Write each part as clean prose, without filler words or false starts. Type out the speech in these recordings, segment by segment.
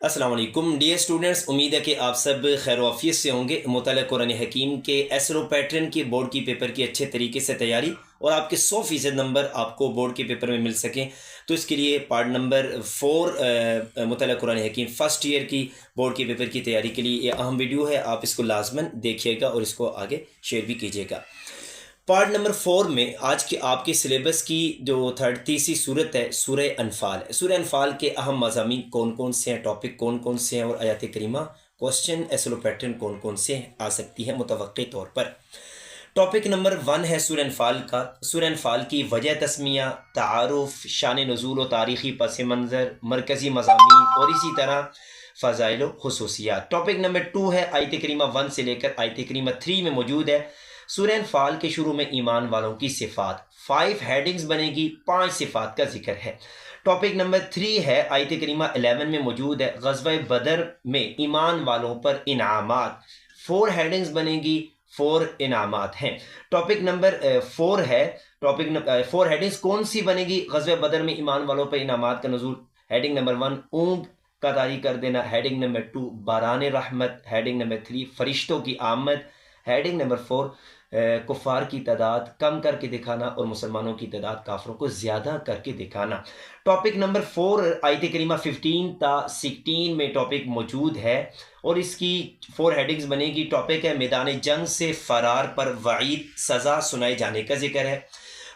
السلام علیکم dear students, امید ہے کہ آپ سب خیر و عافیت سے ہوں گے۔ مطالعہ قرآن حکیم کے ایسرو پیٹرن کی بورڈ کی پیپر کی اچھے طریقے سے تیاری اور آپ کے 100% نمبر آپ کو بورڈ کے پیپر میں مل سکیں، تو اس کے لیے پارٹ نمبر 4 مطالعہ قرآن حکیم فرسٹ ایئر کی بورڈ کے پیپر کی تیاری کے لیے یہ اہم ویڈیو ہے۔ آپ اس کو لازماً دیکھیے گا اور اس کو آگے شیئر بھی کیجیے گا۔ پارٹ نمبر 4 میں آج کے آپ کے سلیبس کی جو تیسری صورت ہے سورہ انفال ہے۔ سورہ انفال کے اہم مضامین کون کون سے ہیں، ٹاپک کون کون سے ہیں، اور آیات کریمہ کوسچن ایسلو پیٹرن کون کون سے آ سکتی ہے متوقع طور پر۔ ٹاپک نمبر 1 ہے سورہ انفال کا۔ سورہ انفال کی وجہ تسمیہ، تعارف، شان نزول و تاریخی پس منظر، مرکزی مضامین اور اسی طرح فضائل و خصوصیات۔ ٹاپک نمبر 2 ہے آیت کریمہ 1 سے لے کر آیت کریمہ 3 میں موجود ہے سورہ انفال کے شروع میں ایمان والوں کی صفات۔ 5 ہیڈنگز بنے گی، 5 صفات کا ذکر ہے۔ ٹاپک نمبر 3 ہے آیت کریمہ 11 میں موجود ہے غزوہ بدر میں ایمان والوں پر انعامات۔ 4 ہیڈنگز بنے گی، 4 انعامات ہیں۔ ٹاپک نمبر 4 ہے 4 ہیڈنگز کون سی بنے گی غزوہ بدر میں ایمان والوں پر انعامات کا نزول؟ ہیڈنگ نمبر 1 اونگ کا طاری کر دینا، ہیڈنگ نمبر 2 باران رحمت، ہیڈنگ نمبر 3 فرشتوں کی آمد، ہیڈنگ نمبر 4 کفار کی تعداد کم کر کے دکھانا اور مسلمانوں کی تعداد کافروں کو زیادہ کر کے دکھانا۔ ٹاپک نمبر 4 آیت کریمہ 15 تا 16 میں ٹاپک موجود ہے اور اس کی 4 ہیڈنگز بنے گی۔ ٹاپک ہے میدان جنگ سے فرار پر وعید، سزا سنائے جانے کا ذکر ہے۔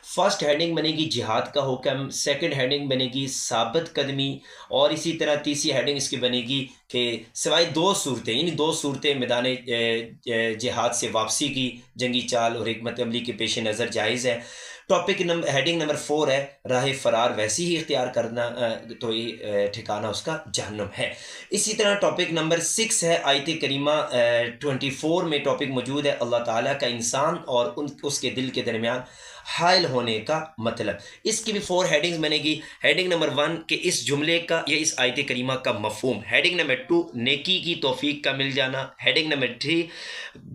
فرسٹ ہیڈنگ بنے گی جہاد کا حکم، سیکنڈ ہیڈنگ بنے گی ثابت قدمی، اور اسی طرح تیسری ہیڈنگ اس کی بنے گی کہ سوائے 2 صورتیں، یعنی 2 صورتیں میدان جہاد سے واپسی کی جنگی چال اور حکمت عملی کے پیش نظر جائز ہے۔ ٹاپک ہیڈنگ نمبر 4 ہے راہ فرار ویسی ہی اختیار کرنا تو یہ ٹھکانہ اس کا جہنم ہے۔ اسی طرح ٹاپک نمبر 6 ہے آیت کریمہ 24 میں ٹاپک موجود ہے اللہ تعالیٰ کا انسان اور اس کے دل کے درمیان حائل ہونے کا مطلب۔ اس کی بھی 4 ہیڈنگز بنے گی۔ ہیڈنگ نمبر 1 کہ اس جملے کا یا اس آیت کریمہ کا مفہوم، ہیڈنگ نمبر 2 نیکی کی توفیق کا مل جانا، ہیڈنگ نمبر 3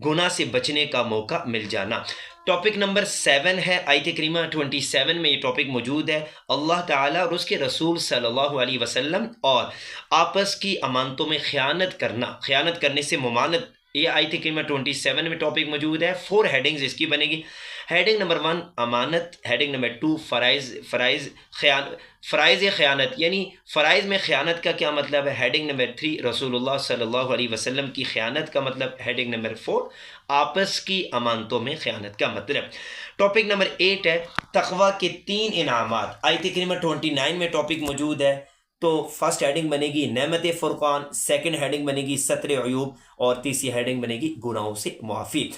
گناہ سے بچنے کا موقع مل جانا۔ ٹاپک نمبر 7 ہے آیت کریمہ 27 میں یہ ٹاپک موجود ہے اللہ تعالیٰ اور اس کے رسول صلی اللہ علیہ وسلم اور آپس کی امانتوں میں خیانت کرنا، خیانت کرنے سے ممانعت، یہ آیت کریمہ 27 میں ٹاپک موجود ہے۔ 4 ہیڈنگز اس کی بنے گی۔ ہیڈنگ نمبر 1 امانت، ہیڈنگ نمبر 2 فرائض خیانت، یعنی فرائض میں خیانت کا کیا مطلب ہے، ہیڈنگ نمبر 3 رسول اللہ صلی اللہ علیہ وسلم کی خیانت کا مطلب، ہیڈنگ نمبر 4 آپس کی امانتوں میں خیانت کا مطلب۔ ٹاپک نمبر 8 ہے تقوی کے 3 انعامات، آیت کریمہ 29 میں ٹاپک موجود ہے۔ تو فرسٹ ہیڈنگ بنے گی نعمت فرقان، سیکنڈ ہیڈنگ بنے گی ستر عیوب، اور تیسری ہیڈنگ بنے گی گناہوں سے معافی۔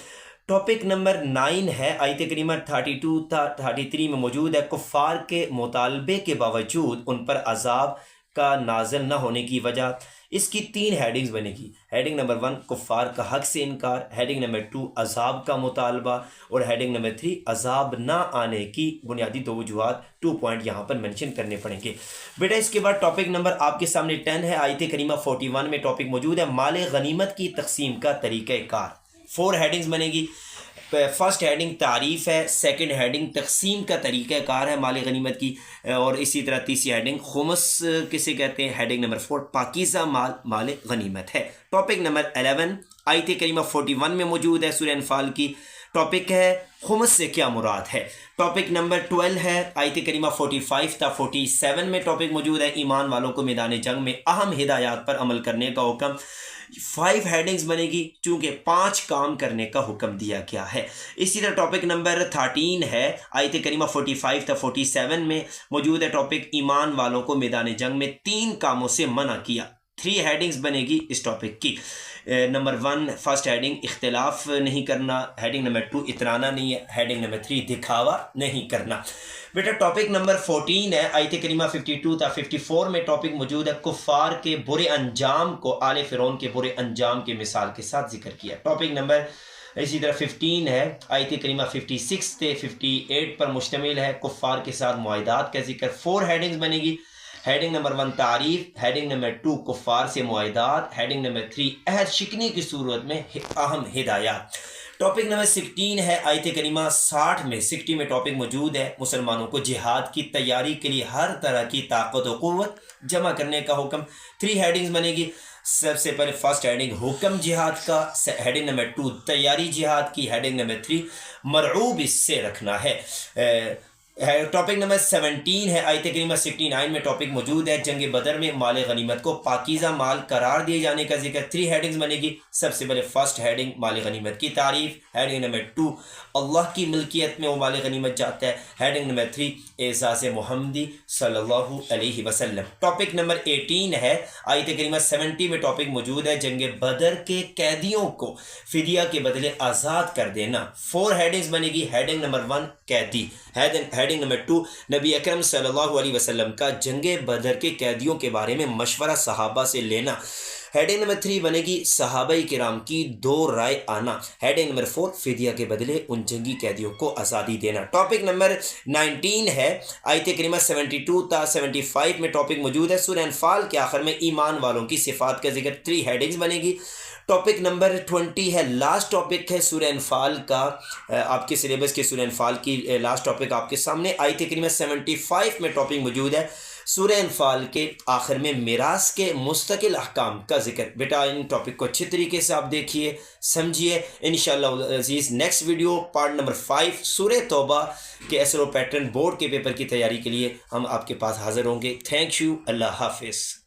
ٹاپک نمبر 9 ہے آیت کریمہ 32 تا 33 میں موجود ہے کفار کے مطالبے کے باوجود ان پر عذاب کا نازل نہ ہونے کی وجہ۔ اس کی 3 ہیڈنگز بنے گی۔ ہیڈنگ نمبر 1 کفار کا حق سے انکار، ہیڈنگ نمبر 2 عذاب کا مطالبہ، اور ہیڈنگ نمبر 3 عذاب نہ آنے کی بنیادی 2 وجوہات، 2 پوائنٹ یہاں پر منشن کرنے پڑیں گے بیٹا۔ اس کے بعد ٹاپک نمبر آپ کے سامنے 10 ہے آیت کریمہ 41 میں ٹاپک موجود ہے مال غنیمت کی تقسیم کا طریقہ کار۔ 4 ہیڈنگز بنے گی۔ فرسٹ ہیڈنگ تعریف ہے، سیکنڈ ہیڈنگ تقسیم کا طریقہ کار ہے مال غنیمت کی، اور اسی طرح تیسری ہیڈنگ خمس کسے کہتے ہیں، ہیڈنگ نمبر 4 پاکیزہ مال غنیمت ہے۔ ٹاپک نمبر 11 آیت کریمہ 41 میں موجود ہے سورہ انفال کی، ٹاپک ہے خمس سے کیا مراد ہے۔ ٹاپک نمبر 12 ہے آیت کریمہ 45 تا 47 میں ٹاپک موجود ہے ایمان والوں کو میدان جنگ میں اہم ہدایات پر عمل کرنے کا حکم۔ 5 ہیڈنگز بنے گی چونکہ 5 کام کرنے کا حکم دیا گیا ہے۔ اسی طرح ٹاپک نمبر 13 ہے آیت کریمہ 45 تا 47 میں موجود ہے ٹاپک ایمان والوں کو میدان جنگ میں 3 کاموں سے منع کیا۔ 3 ہیڈنگز بنے گی اس ٹاپک کی۔ نمبر 1 فرسٹ ہیڈنگ اختلاف نہیں کرنا، ہیڈنگ نمبر 2 اترانا نہیں ہے، ہیڈنگ نمبر 3 دکھاوا نہیں کرنا بیٹا۔ ٹاپک نمبر 14 ہے آیت کریمہ 52 تا 54 میں ٹاپک موجود ہے کفار کے برے انجام کو آل فرعون کے برے انجام کے مثال کے ساتھ ذکر کیا۔ ٹاپک نمبر اسی طرح 15 ہے آیت کریمہ 56 سے 58 پر مشتمل ہے کفار کے ساتھ معاہدات کا ذکر۔ 4 ہیڈنگز بنے گی۔ ہیڈنگ نمبر 1 تعریف، ہیڈنگ نمبر 2 کفار سے معاہدات، ہیڈنگ نمبر 3 عہد شکنی کی صورت میں اہم ہدایات۔ ٹاپک نمبر 16 ہے آیت کریمہ 60 میں 60 میں ٹاپک موجود ہے مسلمانوں کو جہاد کی تیاری کے لیے ہر طرح کی طاقت و قوت جمع کرنے کا حکم. 3 ہیڈنگز بنے گی. سب سے پہلے فرسٹ ہیڈنگ حکم جہاد کا، ہیڈنگ نمبر 2 تیاری جہاد کی، ہیڈنگ نمبر 3 مرعوب اس سے رکھنا ہے. ٹاپک نمبر 17 ہے آیت کریمہ 69 میں ٹاپک موجود ہے جنگ بدر میں مال غنیمت کو پاکیزہ مال قرار دیے جانے کا ذکر. 3 ہیڈنگز بنے گی. سب سے پہلے فرسٹ ہیڈنگ مال غنیمت کی تعریف، ہیڈنگ نمبر 2 اللہ کی ملکیت میں وہ مال غنیمت جاتا ہے، ہیڈنگ نمبر 3 اعزاز محمدی صلی اللہ علیہ وسلم. ٹاپک نمبر 18 ہے آیت کریمہ 70 میں ٹاپک موجود ہے جنگ بدر کے قیدیوں کو فدیہ کے بدلے آزاد کر دینا. 4 ہیڈنگز بنے گی. ہیڈنگ نمبر 1 قیدی، ہیڈنگ نمبر 2 نبی اکرم صلی اللہ علیہ وسلم کا جنگ بدر کے قیدیوں کے بارے میں مشورہ صحابہ سے لینا. ہیڈنگ نمبر 3 بنے گی صحابہ کرام کی 2 رائے آنا. ہیڈنگ نمبر 4 فدیہ کے بدلے ان جنگی قیدیوں کو آزادی دینا. ٹاپک نمبر 19 ہے آیت کریمہ 72 تا 75 میں ٹاپک موجود ہے سورہ انفال کے آخر میں ایمان والوں کی صفات کا ذکر. 3 ہیڈنگز بنے گی. ٹاپک نمبر 20 ہے لاسٹ ٹاپک ہے سورہ انفال کا، آپ کے سلیبس کے سورہ انفال کی لاسٹ ٹاپک آپ کے سامنے. آیت کریمہ 75 میں ٹاپک موجود ہے سورہ انفال کے آخر میں میراث کے مستقل احکام کا ذکر. بیٹا ان ٹاپک کو اچھی طریقے سے آپ دیکھیے سمجھیے. انشاءاللہ عزیز نیکسٹ ویڈیو پارٹ نمبر 5 سورہ توبہ کے ایسرو پیٹرن بورڈ کے پیپر کی تیاری کے لیے ہم آپ کے پاس حاضر ہوں گے. Thank you. اللہ حافظ.